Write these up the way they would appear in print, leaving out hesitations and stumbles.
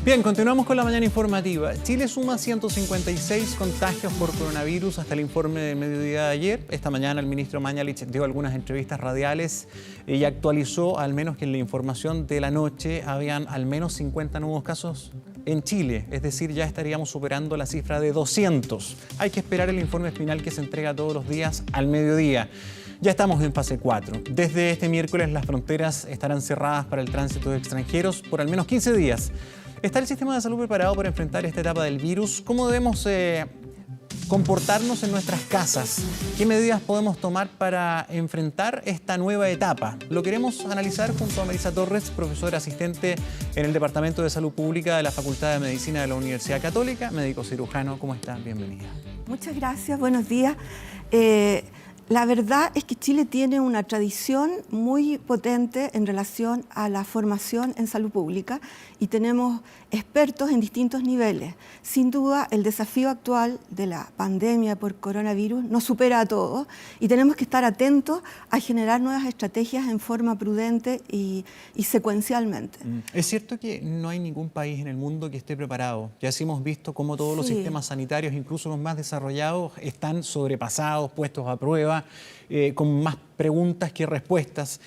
Bien, continuamos con la mañana informativa. Chile suma 156 contagios por coronavirus hasta el informe del mediodía de ayer. Esta mañana el ministro Mañalich dio algunas entrevistas radiales y actualizó al menos que en la información de la noche habían al menos 50 nuevos casos en Chile. Es decir, ya estaríamos superando la cifra de 200. Hay que esperar el informe final que se entrega todos los días al mediodía. Ya estamos en fase 4. Desde este miércoles las fronteras estarán cerradas para el tránsito de extranjeros por al menos 15 días. ¿Está el sistema de salud preparado para enfrentar esta etapa del virus? ¿Cómo debemos comportarnos en nuestras casas? ¿Qué medidas podemos tomar para enfrentar esta nueva etapa? Lo queremos analizar junto a Melissa Torres, profesora asistente en el Departamento de Salud Pública de la Facultad de Medicina de la Universidad Católica, médico cirujano. ¿Cómo está? Bienvenida. Muchas gracias, buenos días. La verdad es que Chile tiene una tradición muy potente en relación a la formación en salud pública y tenemos expertos en distintos niveles. Sin duda, el desafío actual de la pandemia por coronavirus nos supera a todos y tenemos que estar atentos a generar nuevas estrategias en forma prudente y secuencialmente. Es cierto que no hay ningún país en el mundo que esté preparado. Ya sí hemos visto cómo todos los sistemas sanitarios, incluso los más desarrollados, están sobrepasados, puestos a prueba, con más preguntas que respuestas.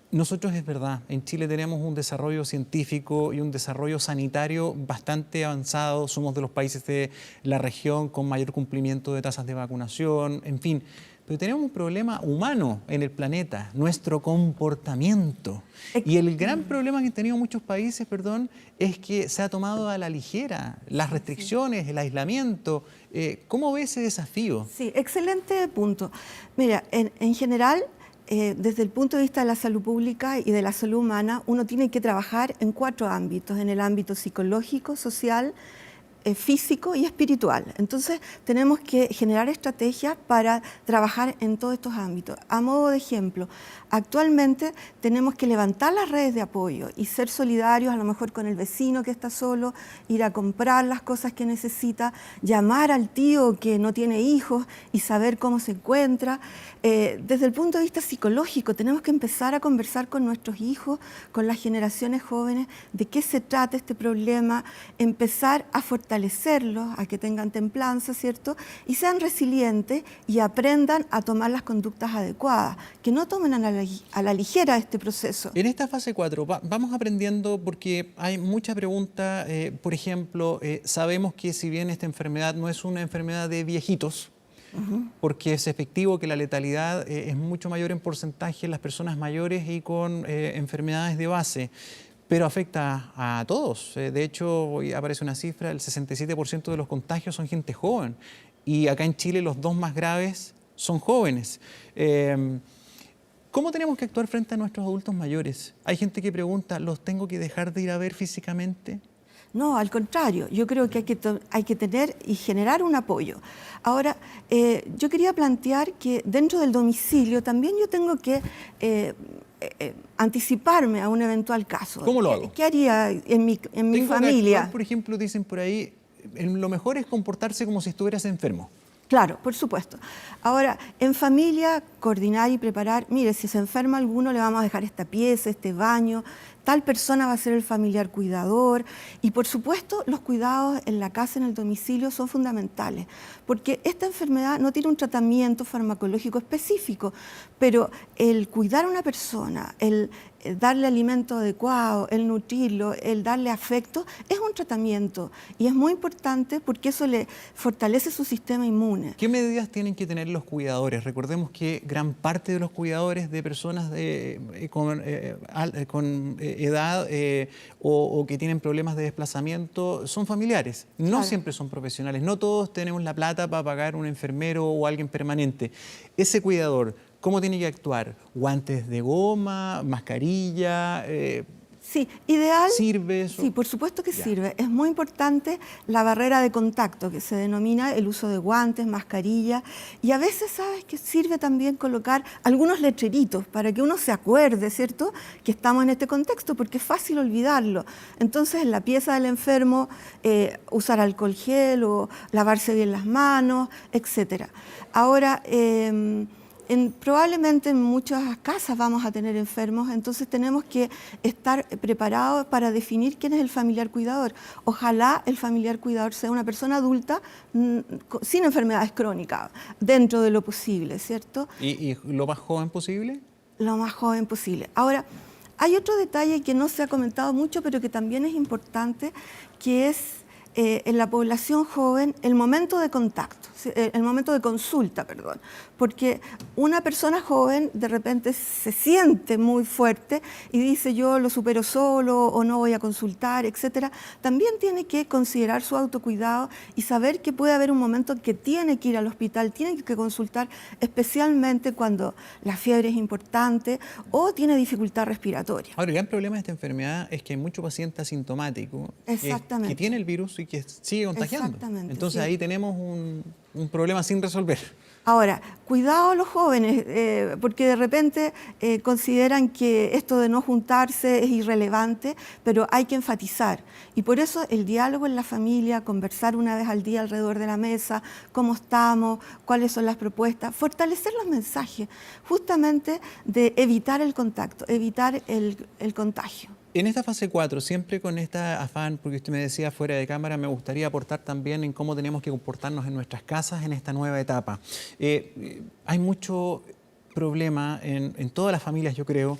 Nosotros, es verdad, en Chile tenemos un desarrollo científico y un desarrollo sanitario bastante avanzado. Somos de los países de la región con mayor cumplimiento de tasas de vacunación, en fin. Pero tenemos un problema humano en el planeta, nuestro comportamiento. Y el gran problema que han tenido muchos países, es que se ha tomado a la ligera las restricciones, el aislamiento. ¿Cómo ve ese desafío? Sí, excelente punto. Mira, en general, desde el punto de vista de la salud pública y de la salud humana, uno tiene que trabajar en 4 ámbitos, en el ámbito psicológico, social, físico y espiritual. Entonces tenemos que generar estrategias para trabajar en todos estos ámbitos. A modo de ejemplo, actualmente tenemos que levantar las redes de apoyo y ser solidarios a lo mejor con el vecino que está solo, ir a comprar las cosas que necesita, llamar al tío que no tiene hijos y saber cómo se encuentra. Desde el punto de vista psicológico tenemos que empezar a conversar con nuestros hijos, con las generaciones jóvenes, de qué se trata este problema, empezar a fortalecerlos, a que tengan templanza, ¿cierto? Y sean resilientes y aprendan a tomar las conductas adecuadas, que no tomen a la ligera este proceso. En esta fase 4 vamos aprendiendo porque hay mucha pregunta. Por ejemplo, sabemos que si bien esta enfermedad no es una enfermedad de viejitos, porque es efectivo que la letalidad es mucho mayor en porcentaje en las personas mayores y con enfermedades de base, pero afecta a todos. De hecho, hoy aparece una cifra, el 67% de los contagios son gente joven, y acá en Chile los 2 más graves son jóvenes. ¿Cómo tenemos que actuar frente a nuestros adultos mayores? Hay gente que pregunta, ¿los tengo que dejar de ir a ver físicamente? No, al contrario, yo creo que hay que tener y generar un apoyo. Ahora, yo quería plantear que dentro del domicilio también yo tengo que anticiparme a un eventual caso. ¿Cómo lo hago? ¿Qué haría en mi familia? Actuar, por ejemplo, dicen por ahí, lo mejor es comportarse como si estuvieras enfermo. Claro, por supuesto. Ahora, en familia, coordinar y preparar, mire, si se enferma alguno le vamos a dejar esta pieza, este baño, tal persona va a ser el familiar cuidador y por supuesto los cuidados en la casa, en el domicilio son fundamentales porque esta enfermedad no tiene un tratamiento farmacológico específico, pero el cuidar a una persona, el darle alimento adecuado, el nutrirlo, el darle afecto, es un tratamiento y es muy importante porque eso le fortalece su sistema inmune. ¿Qué medidas tienen que tener los cuidadores? Recordemos que gran parte de los cuidadores de personas con edad o que tienen problemas de desplazamiento son familiares, no siempre son profesionales, no todos tenemos la plata para pagar un enfermero o alguien permanente. Ese cuidador, ¿cómo tiene que actuar? ¿Guantes de goma, mascarilla? Sí, ideal. ¿Sirve eso? Sí, por supuesto que sirve. Es muy importante la barrera de contacto, que se denomina el uso de guantes, mascarilla. Y a veces, ¿sabes qué? Sirve también colocar algunos letreritos para que uno se acuerde, ¿cierto?, que estamos en este contexto, porque es fácil olvidarlo. Entonces, en la pieza del enfermo, usar alcohol gel o lavarse bien las manos, etc. Ahora, Probablemente en muchas casas vamos a tener enfermos, entonces tenemos que estar preparados para definir quién es el familiar cuidador. Ojalá el familiar cuidador sea una persona adulta sin enfermedades crónicas, dentro de lo posible, ¿cierto? ¿Y lo más joven posible? Lo más joven posible. Ahora, hay otro detalle que no se ha comentado mucho, pero que también es importante, que es en la población joven el momento de contacto, el momento de consulta, perdón, porque una persona joven de repente se siente muy fuerte y dice yo lo supero solo o no voy a consultar, etcétera. También tiene que considerar su autocuidado y saber que puede haber un momento que tiene que ir al hospital, tiene que consultar, especialmente cuando la fiebre es importante o tiene dificultad respiratoria. Ahora, el gran problema de esta enfermedad es que hay mucho paciente asintomático que tiene el virus y que sigue contagiando. Exactamente, entonces sí. ahí tenemos un problema sin resolver. Ahora, cuidado a los jóvenes, porque de repente consideran que esto de no juntarse es irrelevante, pero hay que enfatizar. Y por eso el diálogo en la familia, conversar una vez al día alrededor de la mesa, cómo estamos, cuáles son las propuestas, fortalecer los mensajes, justamente de evitar el contacto, evitar el contagio. En esta fase 4, siempre con esta afán, porque usted me decía fuera de cámara, me gustaría aportar también en cómo tenemos que comportarnos en nuestras casas en esta nueva etapa. Hay mucho problema en todas las familias, yo creo,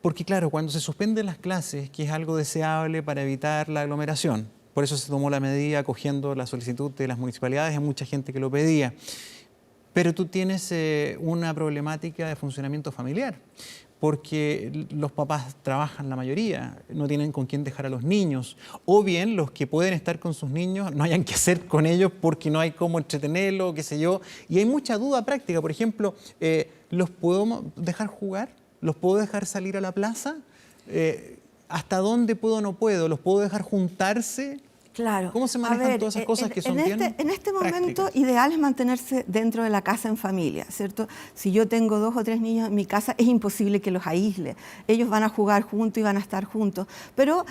porque claro, cuando se suspenden las clases, que es algo deseable para evitar la aglomeración, por eso se tomó la medida acogiendo la solicitud de las municipalidades, hay mucha gente que lo pedía, pero tú tienes una problemática de funcionamiento familiar, porque los papás trabajan la mayoría, no tienen con quién dejar a los niños, o bien los que pueden estar con sus niños no hayan qué hacer con ellos porque no hay cómo entretenerlo, qué sé yo, y hay mucha duda práctica. Por ejemplo, ¿los puedo dejar jugar? ¿Los puedo dejar salir a la plaza? ¿Hasta dónde puedo o no puedo? ¿Los puedo dejar juntarse? Claro. ¿Cómo se manejan todas esas cosas que son bien En este momento, prácticas? ideal es mantenerse dentro de la casa en familia, ¿cierto? Si yo tengo 2 o 3 niños en mi casa, es imposible que los aísle. Ellos van a jugar juntos y van a estar juntos. Pero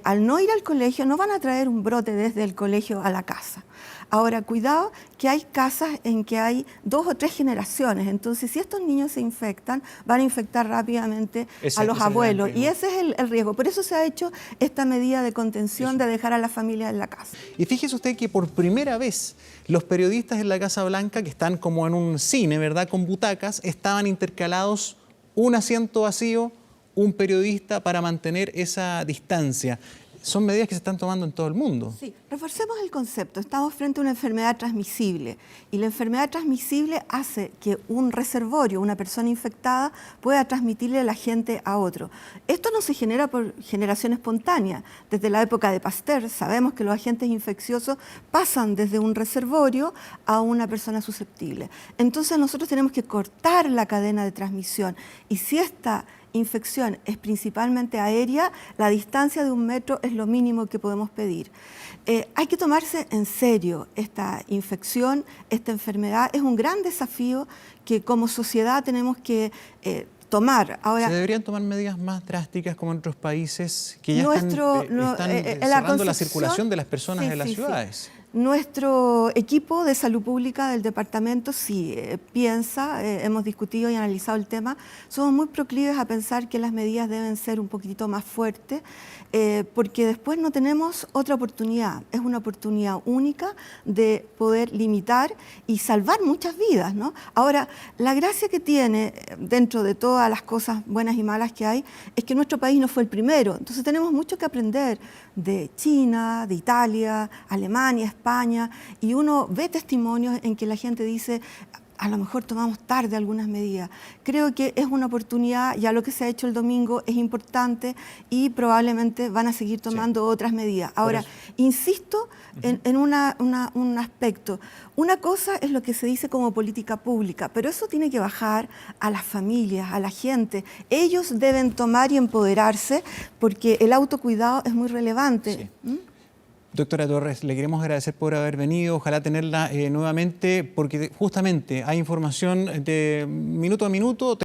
al no ir al colegio, no van a traer un brote desde el colegio a la casa. Ahora, cuidado que hay casas en que hay 2 o 3 generaciones. Entonces, si estos niños se infectan, van a infectar rápidamente a los abuelos. Y ese es el riesgo. Por eso se ha hecho esta medida de contención de dejar a las familias en la casa. Y fíjese usted que por primera vez los periodistas en la Casa Blanca, que están como en un cine, ¿verdad?, con butacas, estaban intercalados, un asiento vacío, un periodista, para mantener esa distancia. Son medidas que se están tomando en todo el mundo. Sí, reforcemos el concepto. Estamos frente a una enfermedad transmisible y la enfermedad transmisible hace que un reservorio, una persona infectada, pueda transmitirle a la gente a otro. Esto no se genera por generación espontánea. Desde la época de Pasteur sabemos que los agentes infecciosos pasan desde un reservorio a una persona susceptible. Entonces nosotros tenemos que cortar la cadena de transmisión y si esta infección es principalmente aérea, la distancia de 1 metro es lo mínimo que podemos pedir. Hay que tomarse en serio esta infección, esta enfermedad. Es un gran desafío que como sociedad tenemos que tomar. Ahora, ¿se deberían tomar medidas más drásticas como en otros países que ya están cerrando la circulación de las personas en las ciudades? Sí. Nuestro equipo de salud pública del departamento sí piensa, hemos discutido y analizado el tema, somos muy proclives a pensar que las medidas deben ser un poquitito más fuertes, porque después no tenemos otra oportunidad, es una oportunidad única de poder limitar y salvar muchas vidas, ¿no? Ahora, la gracia que tiene, dentro de todas las cosas buenas y malas que hay, es que nuestro país no fue el primero, entonces tenemos mucho que aprender de China, de Italia, Alemania, España, y uno ve testimonios en que la gente dice, a lo mejor tomamos tarde algunas medidas. Creo que es una oportunidad, ya lo que se ha hecho el domingo es importante y probablemente van a seguir tomando otras medidas. Ahora, insisto en un aspecto. Una cosa es lo que se dice como política pública, pero eso tiene que bajar a las familias, a la gente. Ellos deben tomar y empoderarse porque el autocuidado es muy relevante. Sí. Doctora Torres, le queremos agradecer por haber venido, ojalá tenerla nuevamente, porque justamente hay información de minuto a minuto.